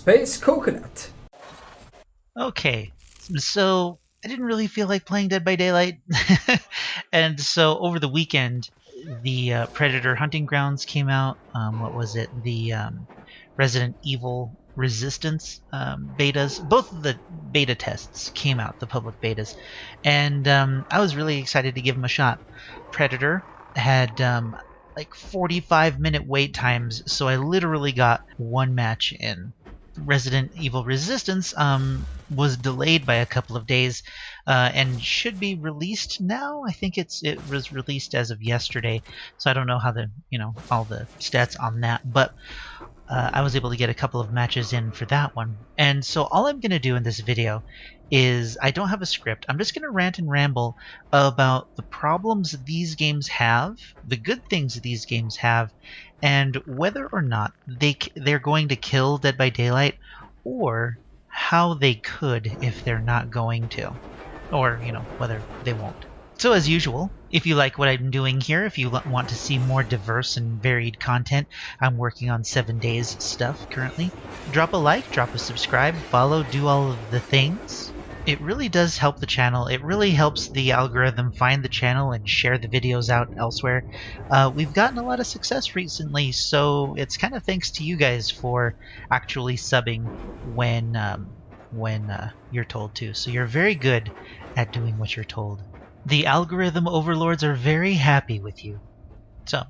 Space Coconut. Okay, so I didn't really feel like playing Dead by Daylight, and so over the weekend, the Predator Hunting Grounds came out. What was it? The Resident Evil Resistance betas. Both of the beta tests came out, the public betas, and I was really excited to give them a shot. Predator had like 45-minute wait times, so I literally got one match in. Resident Evil Resistance was delayed by a couple of days and should be released now. I think it was released as of yesterday, so I don't know how all the stats on that, but I was able to get a couple of matches in for that one. And so all I'm going to do in this video is, I don't have a script. I'm just going to rant and ramble about the problems these games have, the good things these games have, and whether or not they're going to kill Dead by Daylight, or how they could if they're not going to, or whether they won't. So as usual, if you like what I'm doing here, if you want to see more diverse and varied content, I'm working on 7 days stuff currently. Drop a like, drop a subscribe, follow, do all of the things. It really does help the channel. It really helps the algorithm find the channel and share the videos out elsewhere. We've gotten a lot of success recently, so it's kind of thanks to you guys for actually subbing when you're told to. So you're very good at doing what you're told. The algorithm overlords are very happy with you. So,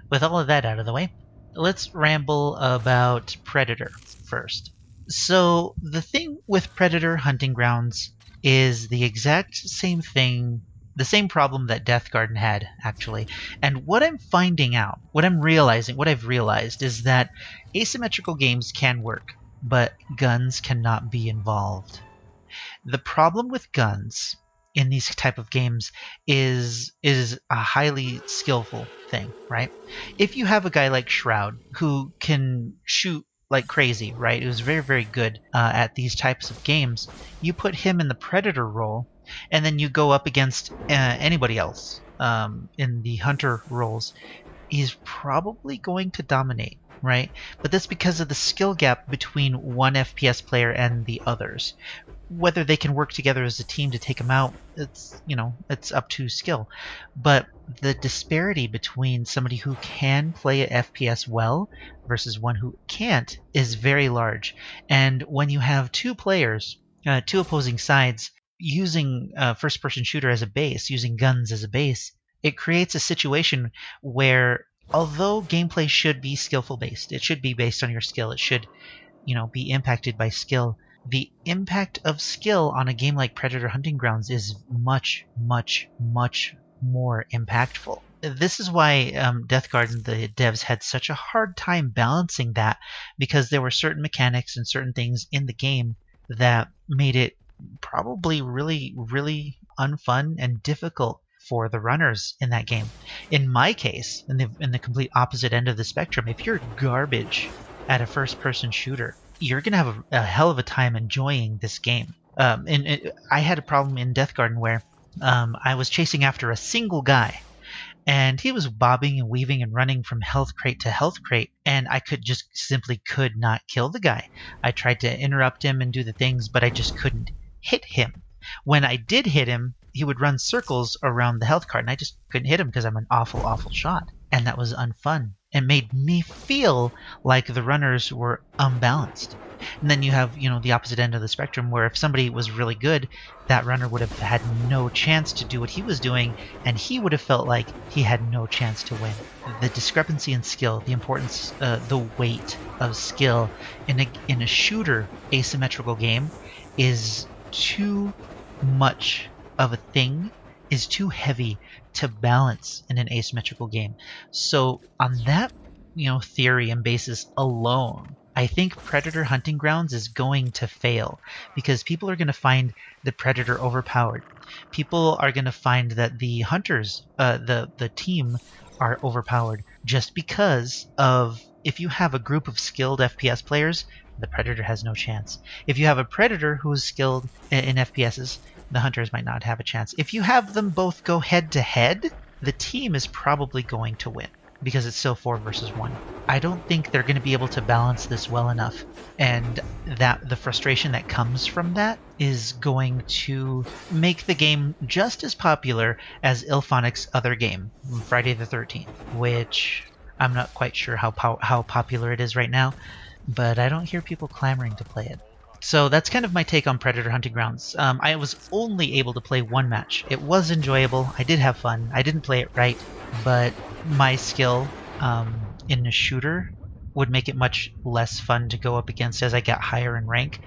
with all of that out of the way, let's ramble about Predator first. So, the thing with Predator Hunting Grounds is the exact same thing, the same problem that Death Garden had, actually. And what I'm finding out, what I've realized is that asymmetrical games can work, but guns cannot be involved. The problem with guns in these type of games is a highly skillful thing, right? If you have a guy like Shroud who can shoot like crazy, right? Who's very, very good at these types of games, you put him in the Predator role, and then you go up against anybody else in the Hunter roles, he's probably going to dominate, right? But that's because of the skill gap between one FPS player and the others. Whether they can work together as a team to take him out, it's up to skill. But the disparity between somebody who can play an FPS well versus one who can't is very large. And when you have two players, two opposing sides, using first-person shooter as a base, using guns as a base, it creates a situation where, although gameplay should be skillful based, it should be based on your skill, it should be impacted by skill, the impact of skill on a game like Predator Hunting Grounds is much, much, much more impactful. This is why Death Garden, the devs, had such a hard time balancing that, because there were certain mechanics and certain things in the game that made it probably really, really unfun and difficult for the runners in that game. In my case, in the complete opposite end of the spectrum, if you're garbage at a first-person shooter, you're going to have a hell of a time enjoying this game. I had a problem in Death Garden where I was chasing after a single guy, and he was bobbing and weaving and running from health crate to health crate, and I simply could not kill the guy. I tried to interrupt him and do the things, but I just couldn't hit him. When I did hit him, he would run circles around the health cart, and I just couldn't hit him because I'm an awful, awful shot. And that was unfun. It made me feel like the runners were unbalanced. And then you have, the opposite end of the spectrum, where if somebody was really good, that runner would have had no chance to do what he was doing, and he would have felt like he had no chance to win. The discrepancy in skill, the importance, the weight of skill in a shooter asymmetrical game is too much of a thing, is too heavy to balance in an asymmetrical game. So on that, theory and basis alone, I think Predator Hunting Grounds is going to fail, because people are going to find the Predator overpowered. People are going to find that the Hunters, the team, are overpowered just because of, if you have a group of skilled FPS players, the Predator has no chance. If you have a Predator who's skilled in FPSs, the Hunters might not have a chance. If you have them both go head to head, the team is probably going to win, because it's still 4 versus 1. I don't think they're going to be able to balance this well enough. And that the frustration that comes from that is going to make the game just as popular as Ilphonic's other game, Friday the 13th, which I'm not quite sure how popular it is right now, but I don't hear people clamoring to play it. So that's kind of my take on Predator Hunting Grounds. I was only able to play one match. It was enjoyable. I did have fun. I didn't play it right, but my skill in a shooter would make it much less fun to go up against as I got higher in rank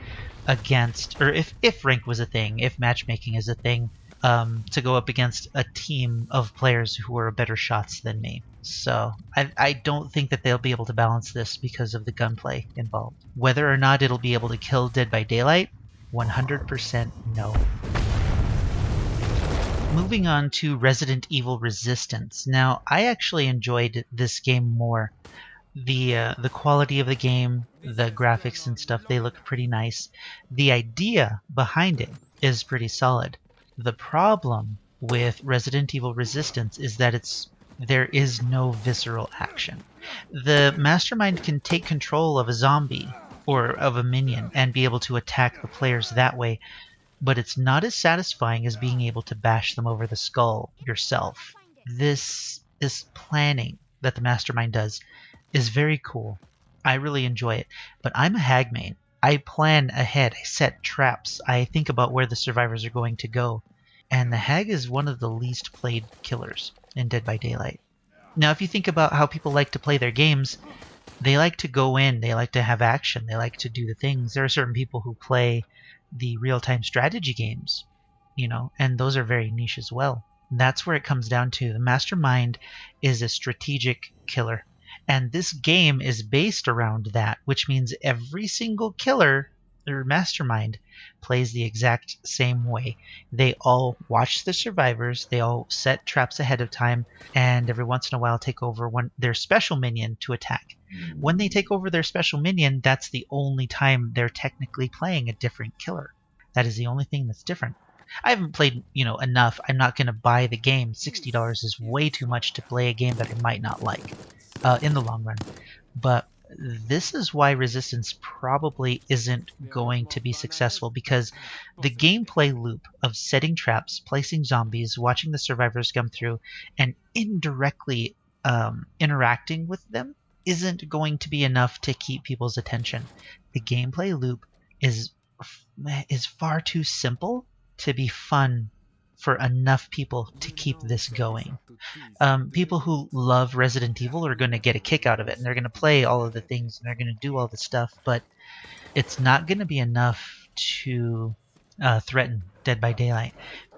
against, or if rank was a thing, if matchmaking is a thing, to go up against a team of players who are better shots than me. So I don't think that they'll be able to balance this because of the gunplay involved. Whether or not it'll be able to kill Dead by Daylight, 100% no. Moving on to Resident Evil Resistance. Now, I actually enjoyed this game more. The quality of the game, the graphics and stuff, they look pretty nice. The idea behind it is pretty solid. The problem with Resident Evil Resistance is that there is no visceral action. The mastermind can take control of a zombie or of a minion and be able to attack the players that way, but it's not as satisfying as being able to bash them over the skull yourself. This planning that the mastermind does is very cool. I really enjoy it, but I'm a hag main. I plan ahead. I set traps. I think about where the survivors are going to go. And the hag is one of the least played killers in Dead by Daylight. Now, if you think about how people like to play their games, they like to go in, they like to have action, they like to do the things. There are certain people who play the real-time strategy games, and those are very niche as well. And that's where it comes down to. The mastermind is a strategic killer. And this game is based around that, which means every single killer or mastermind plays the exact same way. They all watch the survivors, they all set traps ahead of time, and every once in a while take over their special minion to attack. When they take over their special minion, that's the only time they're technically playing a different killer. That is the only thing that's different. I haven't played, enough. I'm not going to buy the game. $60 is way too much to play a game that I might not like in the long run. But this is why Resistance probably isn't going to be successful, because the gameplay loop of setting traps, placing zombies, watching the survivors come through, and indirectly interacting with them isn't going to be enough to keep people's attention. The gameplay loop is far too simple to be fun for enough people to keep this going. People who love Resident Evil are going to get a kick out of it, and they're going to play all of the things, and they're going to do all the stuff, but it's not going to be enough to threaten Dead by Daylight.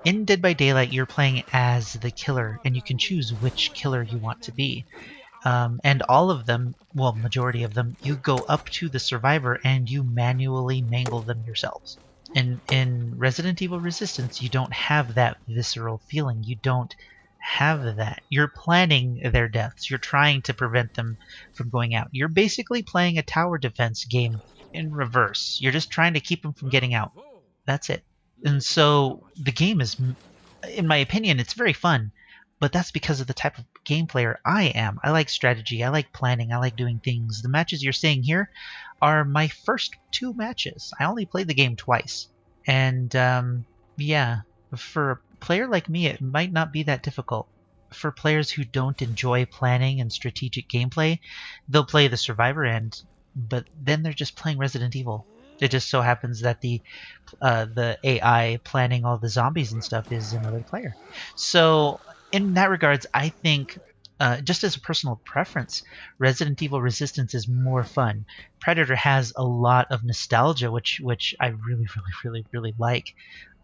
In Dead by Daylight, you're playing as the killer, and you can choose which killer you want to be. And all of them, well, majority of them, you go up to the survivor and you manually mangle them yourselves. In Resident Evil Resistance, you don't have that visceral feeling. You don't have that. You're planning their deaths. You're trying to prevent them from going out. You're basically playing a tower defense game in reverse. You're just trying to keep them from getting out. That's it. And so the game is, in my opinion, it's very fun. But that's because of the type of game player I am. I like strategy. I like planning. I like doing things. The matches you're seeing here are my first 2 matches. I only played the game twice. And yeah, for a player like me, it might not be that difficult. For players who don't enjoy planning and strategic gameplay, they'll play the survivor end, but then they're just playing Resident Evil. It just so happens that the AI planning all the zombies and stuff is another player. So in that regards, I think, just as a personal preference, Resident Evil Resistance is more fun. Predator has a lot of nostalgia, which I really, really, really, really like.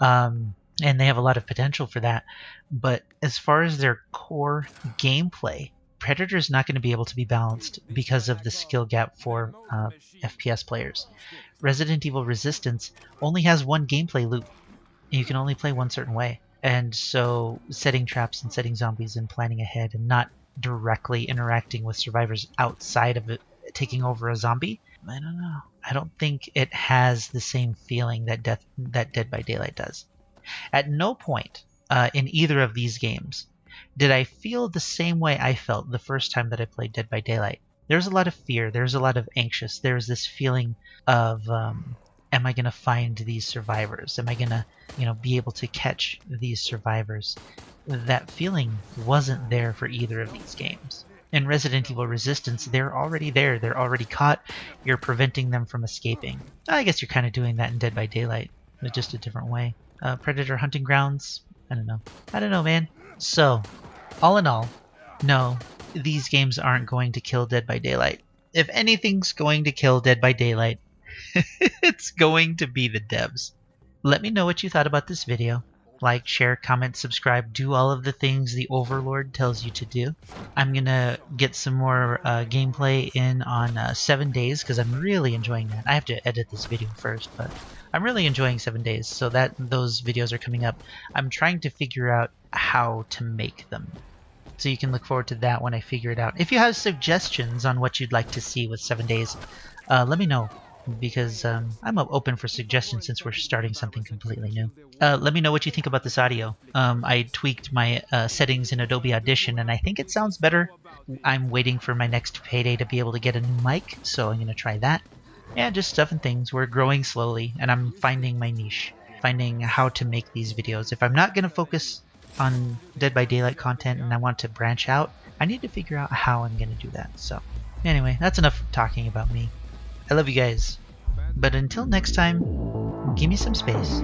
And they have a lot of potential for that. But as far as their core gameplay, Predator is not going to be able to be balanced because of the skill gap for FPS players. Resident Evil Resistance only has one gameplay loop. You can only play one certain way. And so setting traps and setting zombies and planning ahead and not directly interacting with survivors outside of it, taking over a zombie, I don't know. I don't think it has the same feeling that Dead by Daylight does. At no point in either of these games did I feel the same way I felt the first time that I played Dead by Daylight. There's a lot of fear. There's a lot of anxious. There's this feeling of, am I going to find these survivors? Am I going to, be able to catch these survivors? That feeling wasn't there for either of these games. In Resident Evil Resistance, they're already there. They're already caught. You're preventing them from escaping. I guess you're kind of doing that in Dead by Daylight, but just a different way. Predator Hunting Grounds? I don't know. I don't know, man. So, all in all, no, these games aren't going to kill Dead by Daylight. If anything's going to kill Dead by Daylight, it's going to be the devs. Let me know what you thought about this video. Like, share, comment, subscribe, do all of the things the Overlord tells you to do. I'm going to get some more gameplay in on 7 days because I'm really enjoying that. I have to edit this video first, but I'm really enjoying 7 days, so that those videos are coming up. I'm trying to figure out how to make them. So you can look forward to that when I figure it out. If you have suggestions on what you'd like to see with 7 days, let me know, because I'm open for suggestions since we're starting something completely new. Let me know what you think about this audio. I tweaked my settings in Adobe Audition, and I think it sounds better. I'm waiting for my next payday to be able to get a new mic, so I'm going to try that. Yeah, just stuff and things. We're growing slowly, and I'm finding my niche, finding how to make these videos. If I'm not going to focus on Dead by Daylight content and I want to branch out, I need to figure out how I'm going to do that. So anyway, that's enough talking about me. I love you guys. But until next time, give me some space.